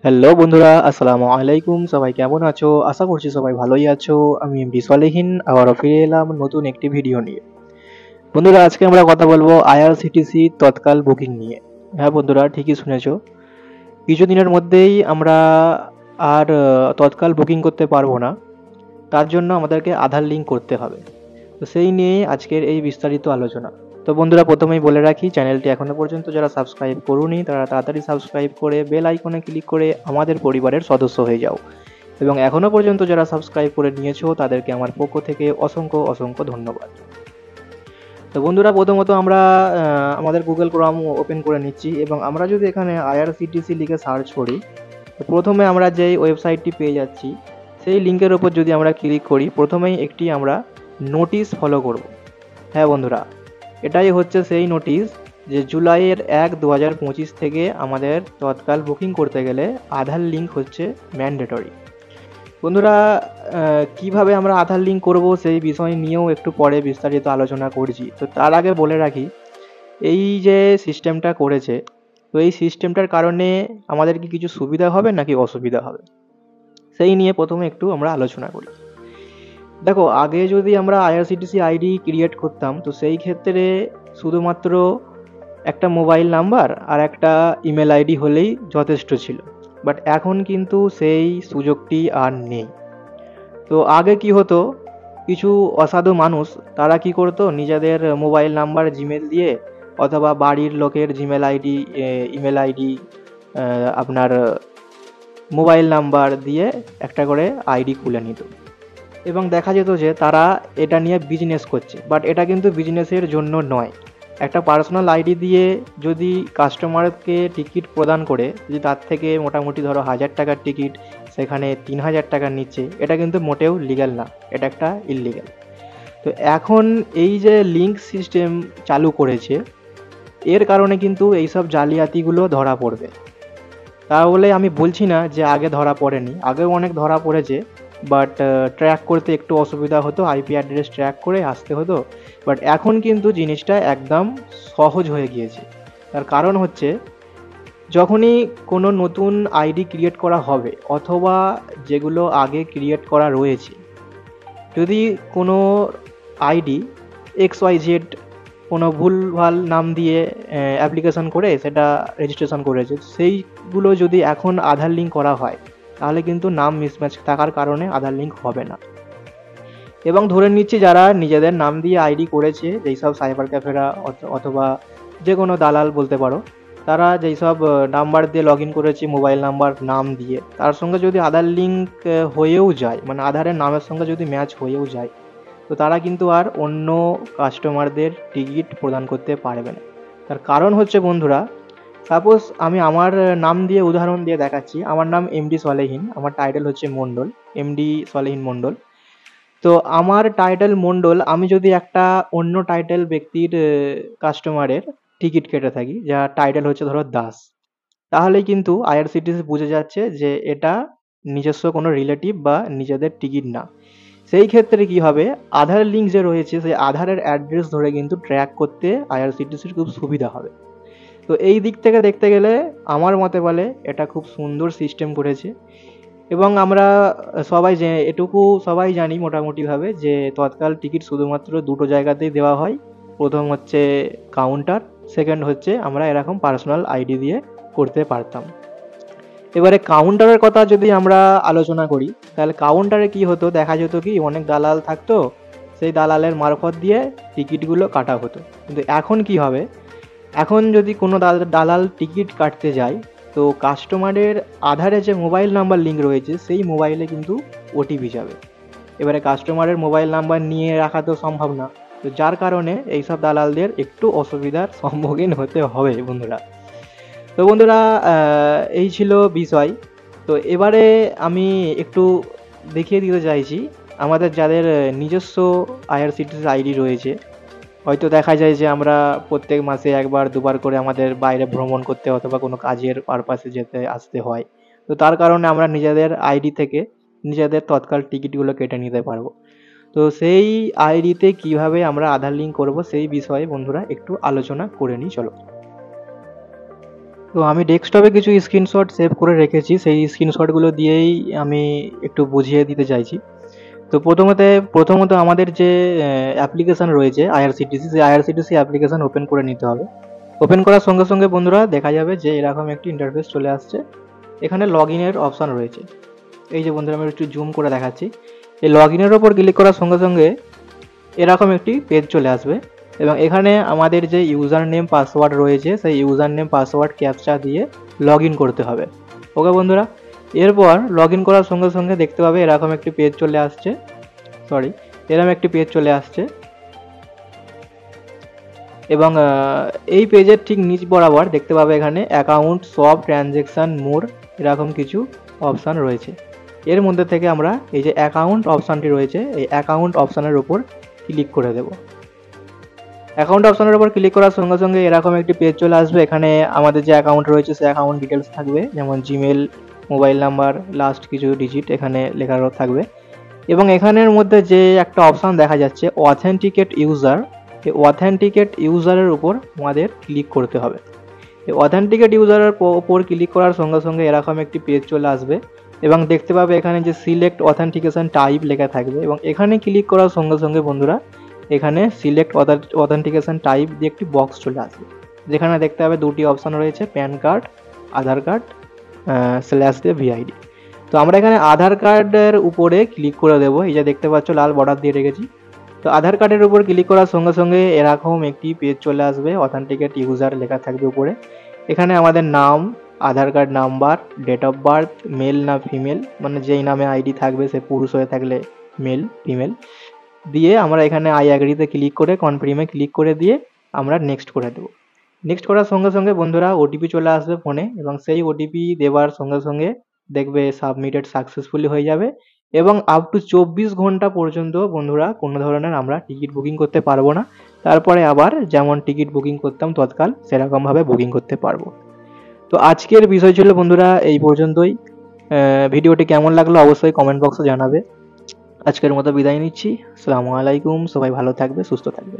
Hello বন্ধুরা, আসসালামু আলাইকুম। সবাই কেমন আছো? আশা করছি সবাই ভালোই আছো। আমি এমডি সলেহীন আবারও ফিরে এলাম নতুন একটি ভিডিও নিয়ে। বন্ধুরা, আজকে আমরা কথা বলবো আইআরসিটিসি তৎকাল বুকিং নিয়ে। হ্যাঁ বন্ধুরা, ঠিকই শুনেছো। কিছুদিনের মধ্যেই আমরা আর তৎকাল বুকিং করতে পারবো না। তার জন্য আমাদেরকে আধার লিঙ্ক করতে হবে। তো সেই নিয়েই আজকের এই বিস্তারিত আলোচনা। তো বন্ধুরা, প্রথমেই বলে রাখি, চ্যানেলটি এখনো পর্যন্ত যারা সাবস্ক্রাইব করোনি তারা তাড়াতাড়ি সাবস্ক্রাইব করে বেল আইকনে ক্লিক করে আমাদের পরিবারের সদস্য হয়ে যাও। এবং এখনো পর্যন্ত যারা সাবস্ক্রাইব করে নিয়েছো তাদেরকে আমার পক্ষ থেকে অসংখ্য অসংখ্য ধন্যবাদ। তো বন্ধুরা, প্রথমত আমরা আমাদের গুগল ক্রোম ওপেন করে নিচ্ছি এবং আমরা যদি এখানে আইআরসিটিসি লিখে সার্চ করি, তো প্রথমে আমরা যেই ওয়েবসাইটটি পেয়ে যাচ্ছি সেই লিঙ্কের ওপর যদি আমরা ক্লিক করি, প্রথমেই একটি আমরা নোটিশ ফলো করব। হ্যাঁ বন্ধুরা, এটাই হচ্ছে সেই নোটিশ যে জুলাইয়ের 1, 2025 থেকে আমাদের তৎকাল বুকিং করতে গেলে আধার লিঙ্ক হচ্ছে ম্যান্ডেটরি। বন্ধুরা, কিভাবে আমরা আধার লিঙ্ক করব সেই বিষয় নিয়েও একটু পরে বিস্তারিত আলোচনা করছি। তো তার আগে বলে রাখি, এই যে সিস্টেমটা করেছে, তো এই সিস্টেমটার কারণে আমাদের কি কিছু সুবিধা হবে নাকি অসুবিধা হবে, সেই নিয়ে প্রথমে একটু আমরা আলোচনা করি। দেখো, আগে যদি আমরা আইআরসিটিসি আইডি ক্রিয়েট করতাম, তো সেই ক্ষেত্রে শুধুমাত্র একটা মোবাইল নাম্বার আর একটা ইমেল আইডি হলেই যথেষ্ট ছিল। বাট এখন কিন্তু সেই সুযোগটি আর নেই। তো আগে কি হতো, কিছু অসাধু মানুষ তারা কি করতো, নিজেদের মোবাইল নাম্বার জিমেল দিয়ে অথবা বাড়ির লোকের জিমেল আইডি, ইমেল আইডি, আপনার মোবাইল নাম্বার দিয়ে একটা করে আইডি খুলে নিত এবং দেখা যেত যে তারা এটা নিয়ে বিজনেস করছে। বাট এটা কিন্তু বিজনেসের জন্য নয়। একটা পার্সোনাল আইডি দিয়ে যদি কাস্টমারকে টিকিট প্রদান করে, যদি তার থেকে মোটামুটি ধরো 1000 টাকার টিকিট সেখানে 3000 টাকা নিচ্ছে, এটা কিন্তু মোটেও লিগ্যাল না, এটা একটা ইললিগ্যাল। তো এখন এই যে লিঙ্ক সিস্টেম চালু করেছে, এর কারণে কিন্তু এইসব জালিয়াতিগুলো ধরা পড়বে। তাহলে আমি বলছি না যে আগে ধরা পড়েনি, আগেও অনেক ধরা পড়েছে। বাট ট্র্যাক করতে একটু অসুবিধা হতো, আইপি অ্যাড্রেস ট্র্যাক করে আসতে হতো। বাট এখন কিন্তু জিনিসটা একদম সহজ হয়ে গিয়েছে। তার কারণ হচ্ছে, যখনই কোনো নতুন আইডি ক্রিয়েট করা হবে অথবা যেগুলো আগে ক্রিয়েট করা রয়েছে, যদি কোনো আইডি XYZ কোনো ভুলভাল নাম দিয়ে অ্যাপ্লিকেশন করে সেটা রেজিস্ট্রেশন করেছে, সেইগুলো যদি এখন আধার লিঙ্ক করা হয়, তাহলে কিন্তু নাম মিসম্যাচ থাকার কারণে আধার লিঙ্ক হবে না। এবং ধরে নিচ্ছি যারা নিজেদের নাম দিয়ে আইডি করেছে, যেই সব সাইবার ক্যাফেরা অথবা যে কোনো দালাল বলতে পারো, তারা যেই সব নাম্বার দিয়ে লগ ইন করেছে, মোবাইল নাম্বার নাম দিয়ে, তার সঙ্গে যদি আধার লিঙ্ক হয়েও যায়, মানে আধারের নামের সঙ্গে যদি ম্যাচ হয়েও যায়, তো তারা কিন্তু আর অন্য কাস্টমারদের টিকিট প্রদান করতে পারবে না। তার কারণ হচ্ছে বন্ধুরা, সাপোজ আমি আমার নাম দিয়ে উদাহরণ দিয়ে দেখাচ্ছি। আমার নাম এমডি সলেহীন, আমার টাইটেল হচ্ছে মণ্ডল, এমডি সলেহীন মণ্ডল। তো আমার টাইটেল মণ্ডল, আমি যদি একটা অন্য টাইটেল ব্যক্তির কাস্টমারের টিকিট কেটে থাকি, যার টাইটেল হচ্ছে ধরো দাস, তাহলেই কিন্তু আইআরসিটিসি বুঝে যাচ্ছে যে এটা নিজস্ব কোনো রিলেটিভ বা নিজেদের টিকিট না। সেই ক্ষেত্রে কি হবে, আধার লিঙ্ক যে রয়েছে সেই আধারের অ্যাড্রেস ধরে কিন্তু ট্র্যাক করতে আইআরসিটিসির খুব সুবিধা হবে। তো এই দিক থেকে দেখতে গেলে আমার মতে বলে এটা খুব সুন্দর সিস্টেম করেছে। এবং আমরা সবাই যে এটুকু সবাই জানি মোটামুটিভাবে, যে তৎকাল টিকিট শুধুমাত্র দুটো জায়গাতেই দেওয়া হয়। প্রথম হচ্ছে কাউন্টার, সেকেন্ড হচ্ছে আমরা এরকম পার্সোনাল আইডি দিয়ে করতে পারতাম। এবারে কাউন্টারের কথা যদি আমরা আলোচনা করি, তাহলে কাউন্টারে কি হতো, দেখা যেত কি অনেক দালাল থাকতো, সেই দালালের মারফত দিয়ে টিকিটগুলো কাটা হতো। কিন্তু এখন কি হবে, এখন যদি কোনো দালাল টিকিট কাটতে যায়, তো কাস্টমারের আধারে যে মোবাইল নাম্বার লিঙ্ক রয়েছে সেই মোবাইলে কিন্তু ওটিপি যাবে। এবারে কাস্টমারের মোবাইল নাম্বার নিয়ে রাখা তো সম্ভব না। তো যার কারণে এইসব দালালদের একটু অসুবিধার সম্মুখীন হতে হবে বন্ধুরা। তো বন্ধুরা, এই ছিল বিষয়। তো এবারে আমি একটু দেখিয়ে দিতে চাইছি আমাদের যাদের নিজস্ব আইআরসিটিসি আইডি রয়েছে। হয়তো দেখা যায় যে আমরা প্রত্যেক মাসে একবার দুবার করে আমাদের বাইরে ভ্রমণ করতে অথবা কোনো কাজের পারপাসে যেতে আসতে হয়। তো তার কারণে আমরা নিজেদের আইডি থেকে নিজেদের তৎকাল টিকিটগুলো কেটে নিতে পারবো। তো সেই আইডিতে কিভাবে আমরা আধার লিঙ্ক করব সেই বিষয়ে বন্ধুরা একটু আলোচনা করে নিই, চলো। তো আমি ডেস্কটপে কিছু স্ক্রিনশট সেভ করে রেখেছি, সেই স্ক্রিনশটগুলো দিয়েই আমি একটু বুঝিয়ে দিতে চাইছি। তো প্রথমত আমাদের যে অ্যাপ্লিকেশান রয়েছে আইআরসিটিসি, সেই আইআরসিটিসি অ্যাপ্লিকেশান ওপেন করে নিতে হবে। ওপেন করার সঙ্গে সঙ্গে বন্ধুরা দেখা যাবে যে এরকম একটি ইন্টারফেস চলে আসছে। এখানে লগ ইনের অপশান রয়েছে। এই যে বন্ধুরা আমি একটু জুম করে দেখাচ্ছি। এই লগ ইনের ওপর ক্লিক করার সঙ্গে সঙ্গে এরকম একটি পেজ চলে আসবে এবং এখানে আমাদের যে ইউজার নেম পাসওয়ার্ড রয়েছে সেই ইউজার নেম পাসওয়ার্ড ক্যাপচা দিয়ে লগ ইন করতে হবে। ওকে বন্ধুরা, এরপর লগ ইন করার সঙ্গে সঙ্গে দেখতে পাবে এরকম একটি পেজ চলে আসছে। এরকম একটি পেজ চলে আসছে এবং এই পেজের ঠিক নিচ বরাবর দেখতে পাবে এখানে অ্যাকাউন্ট, সব, ট্রানজ্যাকশান, মোর এরকম কিছু অপশান রয়েছে। এর মধ্যে থেকে আমরা এই যে অ্যাকাউন্ট অপশানটি রয়েছে এই অ্যাকাউন্ট অপশানের উপর ক্লিক করে দেব। অ্যাকাউন্ট অপশানের উপর ক্লিক করার সঙ্গে সঙ্গে এরকম একটি পেজ চলে আসবে। এখানে আমাদের যে অ্যাকাউন্ট রয়েছে সেই অ্যাকাউন্ট ডিটেলস থাকবে, যেমন জিমেল, মোবাইল নাম্বার, লাস্ট কিছু ডিজিট এখানে লেখা থাকবে এবং এখানের মধ্যে যে একটা অপশান দেখা যাচ্ছে অথেন্টিকেট ইউজার, এই অথেন্টিকেট ইউজারের উপর আমাদের ক্লিক করতে হবে। এই অথেন্টিকেট ইউজারের উপর ক্লিক করার সঙ্গে সঙ্গে এরকম একটি পেজ চলে আসবে এবং দেখতে পাবে এখানে যে সিলেক্ট অথেন্টিকেশন টাইপ লেখা থাকবে এবং এখানে ক্লিক করার সঙ্গে সঙ্গে বন্ধুরা এখানে সিলেক্ট অথেন্টিকেশন টাইপ দিয়ে একটি বক্স চলে আসবে, যেখানে দেখতে পাবে দুটি অপশান রয়েছে, প্যান কার্ড, আধার কার্ড স্ল্যাশ দিয়ে ভিআইডি। তো আমরা এখানে আধার কার্ডের উপরে ক্লিক করে দেবো। এই যে দেখতে পাচ্ছ লাল বর্ডার দিয়ে রেখেছি। তো আধার কার্ডের উপর ক্লিক করার সঙ্গে সঙ্গে এরকম একটি পেজ চলে আসবে, অথেন্টিকেট ইউজার লেখা থাকবে উপরে। এখানে আমাদের নাম, Aadhaar card number, date of birth, male না ফিমেল, মানে যেই নামে আইডি থাকবে সে পুরুষ হয়ে থাকলে মেল, ফিমেল দিয়ে আমরা এখানে আই অ্যাগ্রিতে ক্লিক করে কনফার্মে ক্লিক করে দিয়ে আমরা নেক্সট করে দেবো। নেক্সট করার সঙ্গে সঙ্গে বন্ধুরা ওটিপি চলে আসবে ফোনে এবং সেই ওটিপি দেওয়ার সঙ্গে সঙ্গে দেখবে সাবমিটেড সাকসেসফুলি হয়ে যাবে এবং আপ টু 24 ঘন্টা পর্যন্ত বন্ধুরা কোনো ধরনের আমরা টিকিট বুকিং করতে পারবো না। তারপরে আবার যেমন টিকিট বুকিং করতাম তৎকাল সেরকমভাবে বুকিং করতে পারবো। তো আজকের বিষয় ছিল বন্ধুরা এই পর্যন্তই। ভিডিওটি কেমন লাগলো অবশ্যই কমেন্ট বক্সে জানাবে। আজকের মতো বিদায় নিচ্ছি। আসসালামু আলাইকুম। সবাই ভালো থাকবে, সুস্থ থাকবে।